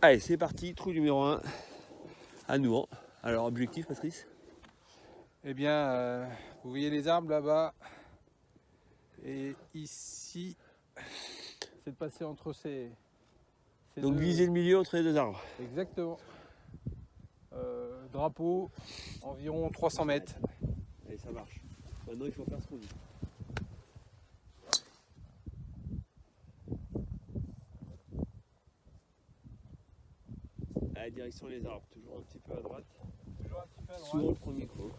Allez, c'est parti, trou numéro 1 à Nouan. Alors, objectif, Patrice? Eh bien, vous voyez les arbres là-bas. Et ici, c'est de passer entre ces Donc, deux... viser le milieu entre les deux arbres. Exactement. Drapeau, environ 300 mètres. Allez, ça marche. Maintenant, il faut faire ce qu'on dit. Allez, direction les arbres, toujours un petit peu à droite. Toujours un petit peu à droite. Souvent le premier coup.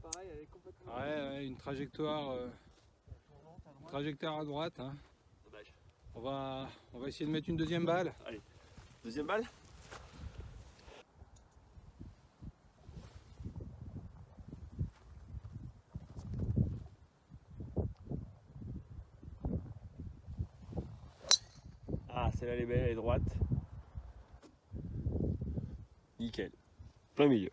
Pareil, elle est complètement. Ouais, une trajectoire à droite. Hein. Dommage. On va essayer de mettre une deuxième balle. Allez, deuxième balle. Ah, celle-là elle est belle, elle est droite. Nickel. Plein milieu.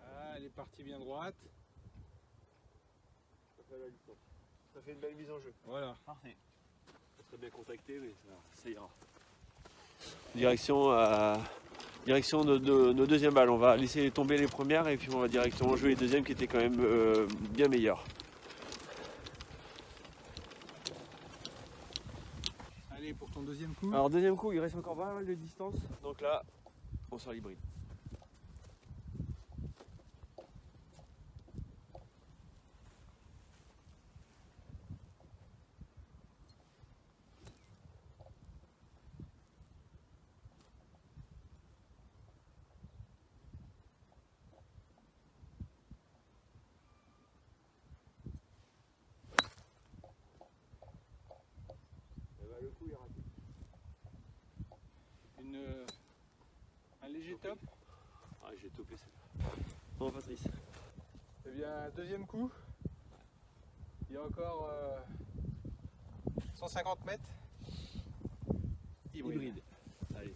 Ah, elle est partie bien droite. Ça fait une belle mise en jeu. Voilà. Parfait. Très bien contacté, mais ça ira. Direction de nos deuxièmes balles. On va laisser tomber les premières et puis on va directement jouer les deuxièmes qui étaient quand même bien meilleures. Allez, pour ton deuxième coup. Alors deuxième coup, il reste encore pas mal de distance. Donc là, on sort l'hybride. Le coup est raté. Un léger top. Ah, j'ai topé celle-là. Bon, Patrice. Eh bien, deuxième coup. Il y a encore 150 mètres. Hybride. Allez.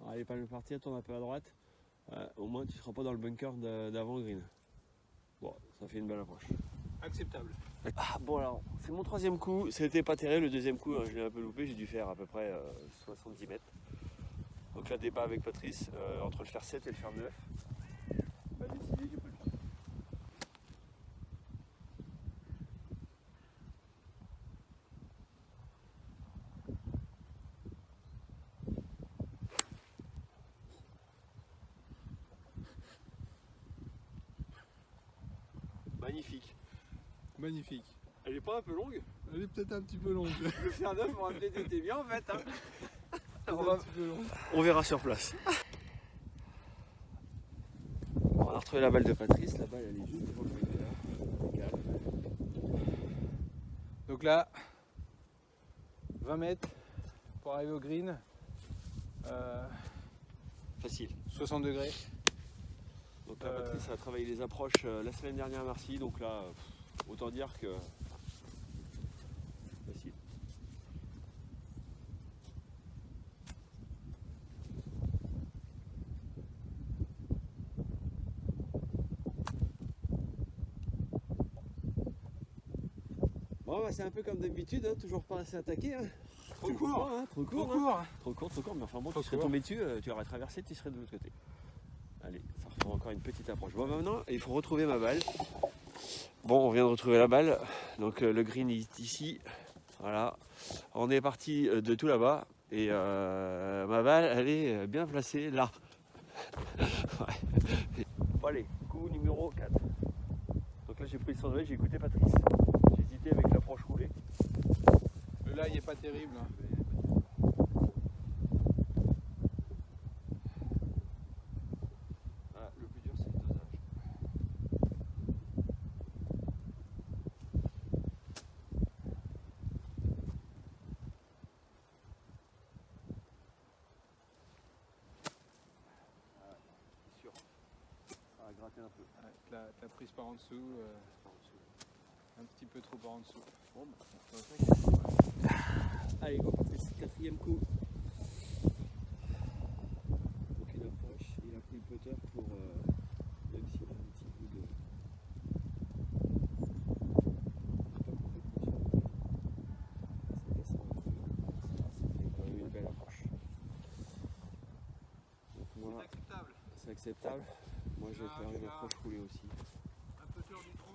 Allez, pas le partir, tourne un peu à droite. Au moins, tu ne seras pas dans le bunker d'avant green. Bon, ça fait une belle approche. Acceptable. Ah, bon, alors, c'est mon troisième coup. C'était pas terrible. Le deuxième coup, je l'ai un peu loupé. J'ai dû faire à peu près 70 mètres. Donc là, débat avec Patrice entre le faire 7 et le faire 9. Pas décidé, j'ai pas le choix. Magnifique. Magnifique. Elle est pas un peu longue? Elle est peut-être un petit peu longue. Le faire 9 aurait peut-être été bien en fait. Hein. Long. On verra sur place. On a retrouvé la balle de Patrice. La balle elle est juste devant le bunker. Donc là, 20 mètres pour arriver au green. Facile. 60 degrés. Donc là, Patrice a travaillé les approches la semaine dernière à Marcy. Donc là, autant dire que facile. Bon, bah, c'est un peu comme d'habitude, hein, toujours pas assez attaqué. Hein. Trop court. Hein, trop court. Trop court, mais enfin bon, Trop tu serais court. tombé dessus, tu aurais traversé, tu serais de l'autre côté. Allez, ça refait encore une petite approche. Bon, maintenant, il faut retrouver ma balle. Bon, on vient de retrouver la balle. Donc le green est ici. Voilà. On est parti de tout là-bas. Et ma balle, elle est bien placée là. Ouais. Bon, allez, coup numéro 4. Donc là, j'ai pris le sandwich, j'ai écouté Patrice. J'ai hésité avec l'approche roulée. Là, il n'est pas terrible. Hein. gratter un peu. Ouais, la prise par en dessous, un petit peu trop par en dessous. Bon, bah, allez, go Patrice, quatrième coup. Donc il approche, il a pris le putter pour, même s'il a un petit coup de... Pas complètement sur le ça fait quand même une belle approche. Donc moi, C'est acceptable. c'est acceptable. Moi j'ai Ah, faire une je approche roulée aussi. Un putter du trou.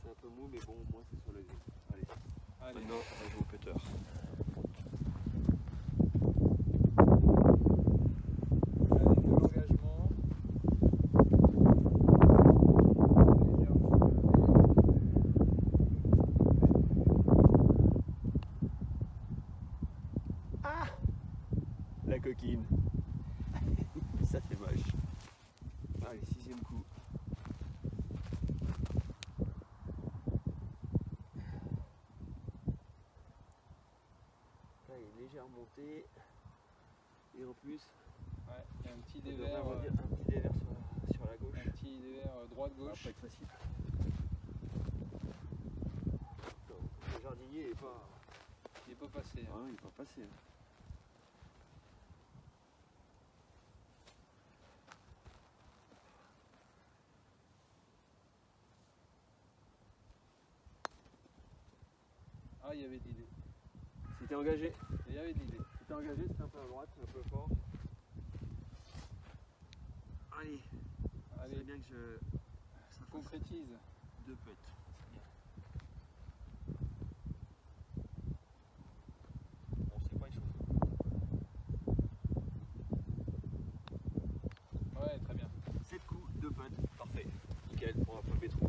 C'est un peu mou, mais bon, moi c'est sur le green. Allez, Allez. maintenant on va jouer au putter. Allez, de l'engagement. La coquine. Ça c'est moche. Allez, sixième coup. Là, il y a une légère montée. Et en plus, Ouais, il y a un petit on devrait dévers, avoir un petit dévers sur la gauche. un petit dévers Ça va droite-gauche. pas être facile. Le jardinier est pas... Il n'est pas passé. Ah, il est pas passé. Hein. Ah, il y avait de l'idée. C'était engagé. Il y avait de l'idée. C'était engagé, c'était un peu à droite, un peu fort. Allez, Allez, c'est bien que je... Ça fasse concrétise. 2 putts. Bon, c'est pas échauffé. Ouais, très bien. 7 coups, 2 putts. Parfait. Nickel pour un premier trou.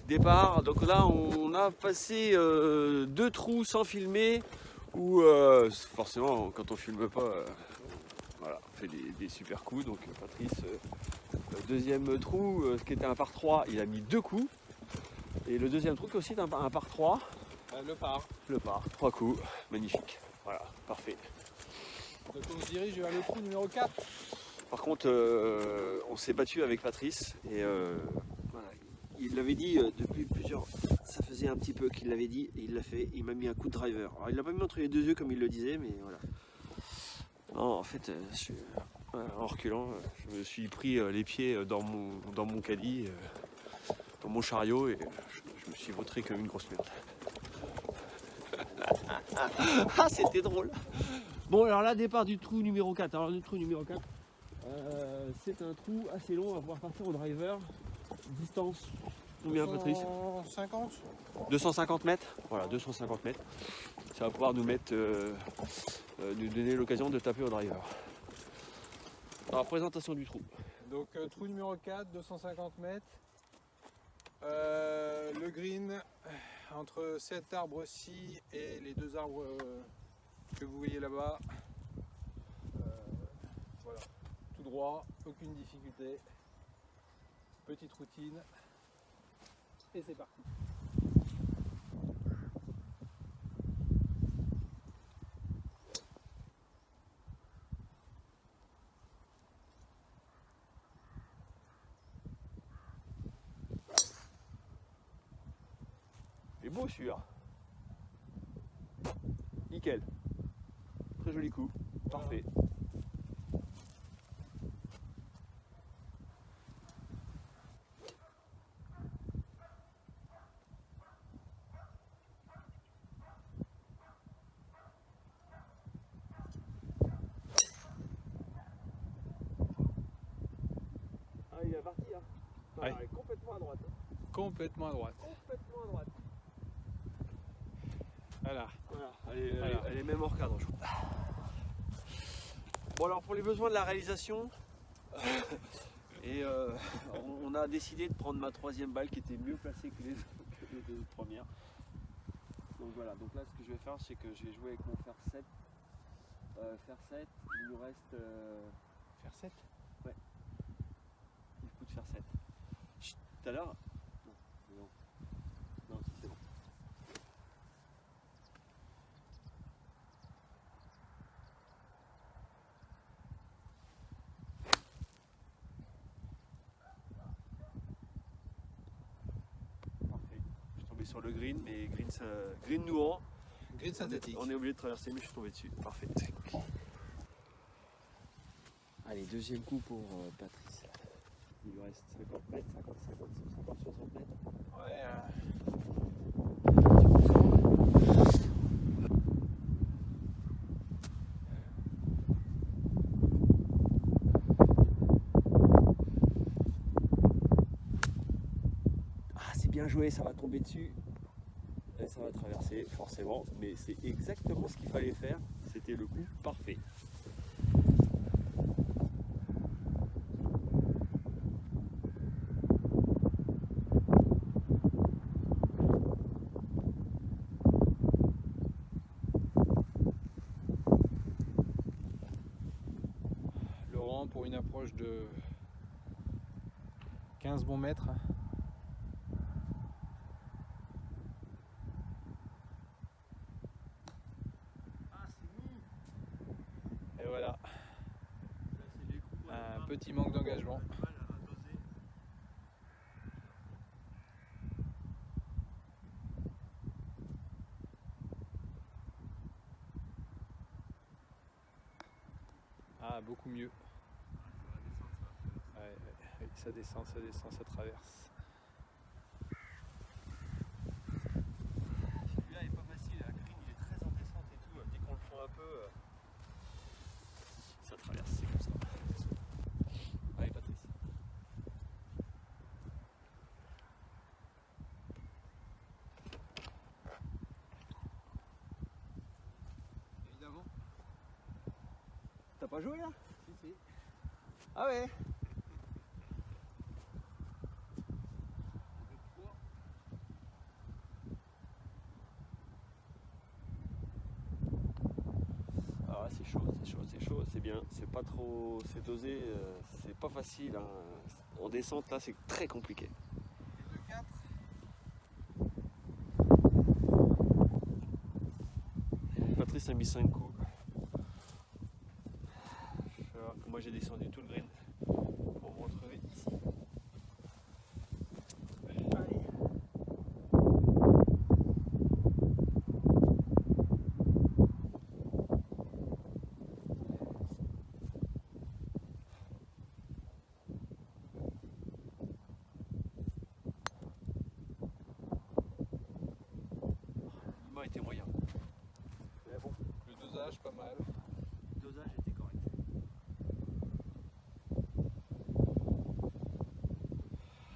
Départ, donc là on a passé 2 trous sans filmer. Où forcément quand on filme pas, voilà, on fait des super coups. Donc Patrice, deuxième trou, ce qui était un par 3, il a mis 2 coups. Et le deuxième trou qui est aussi un par 3. Le par. Le par, 3 coups, magnifique. Voilà, parfait. Donc on se dirige vers le trou numéro 4. Par contre, on s'est battu avec Patrice et voilà, il l'avait dit depuis plusieurs... Ça faisait un petit peu qu'il l'avait dit et il l'a fait. Il m'a mis un coup de driver. Alors il l'a pas mis entre les 2 yeux comme il le disait, mais voilà. Non, en fait, en reculant, je me suis pris les pieds dans mon caddie, dans mon chariot et je me suis vautré comme une grosse merde. Ah, c'était drôle. Bon, alors là, départ du trou numéro 4. Alors le trou numéro 4, c'est un trou assez long à pouvoir partir au driver. Distance, combien Patrice? 50. 250 mètres. Voilà, 250 mètres. Ça va pouvoir nous mettre, nous donner l'occasion de taper au driver. Alors, présentation du trou. Donc trou numéro 4, 250 mètres. Le green entre cet arbre-ci et les 2 arbres que vous voyez là-bas. Voilà, tout droit, aucune difficulté. Petite routine. Et c'est parti. Il est beau celui-là. Nickel. Très joli coup. Parfait. Ah, il est parti là. Ouais. Elle est complètement à droite. Complètement à droite. Complètement à droite. Voilà. Voilà, Voilà. elle est même hors cadre, je crois. Bon, alors pour les besoins de la réalisation, et on a décidé de prendre ma 3e balle qui était mieux placée que les 2 premières. Donc voilà, donc là ce que je vais faire, c'est que je vais jouer avec mon fer 7. Fer 7, il nous reste. Faire 7. Ouais. de faire 7. Tout à l'heure. Non, non, si, c'est bon. Parfait. Je suis tombé sur le green, mais green nouant. Green synthétique. On est obligé de traverser, mais je suis tombé dessus. Parfait. Allez, deuxième coup pour Patrice. Il lui reste 50 mètres, 50, 60 mètres. Ouais. Ah, c'est bien joué, ça va tomber dessus. Et ça va traverser, forcément. Mais c'est exactement ce qu'il fallait faire. C'était le coup parfait. Laurent pour une approche de 15 bons mètres. Et voilà, un petit manque d'engagement. Ah, beaucoup mieux. Ouais, ouais, ça descend, ça traverse. Celui-là est pas facile, la green il est très en descente et tout. Dès qu'on le prend un peu, ça traverse, c'est comme ça. Allez Patrice. Évidemment. T'as pas joué là? Si, si. Ah ouais. Ah c'est chaud, c'est bien, c'est pas trop, c'est dosé, c'est pas facile. Hein. En descente là c'est très compliqué. Et 2-4. Patrice a mis 5 coups. Je vais voir que moi j'ai descendu tout le green pour me retrouver ici. Allez. Le était moyen. Mais bon, Le dosage, pas mal. le dosage était correct.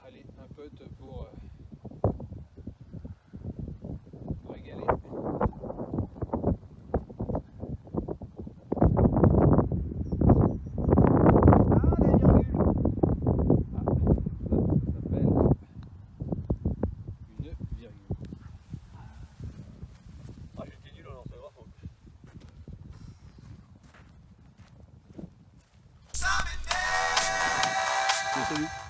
Allez, un putt pour régaler. Salut.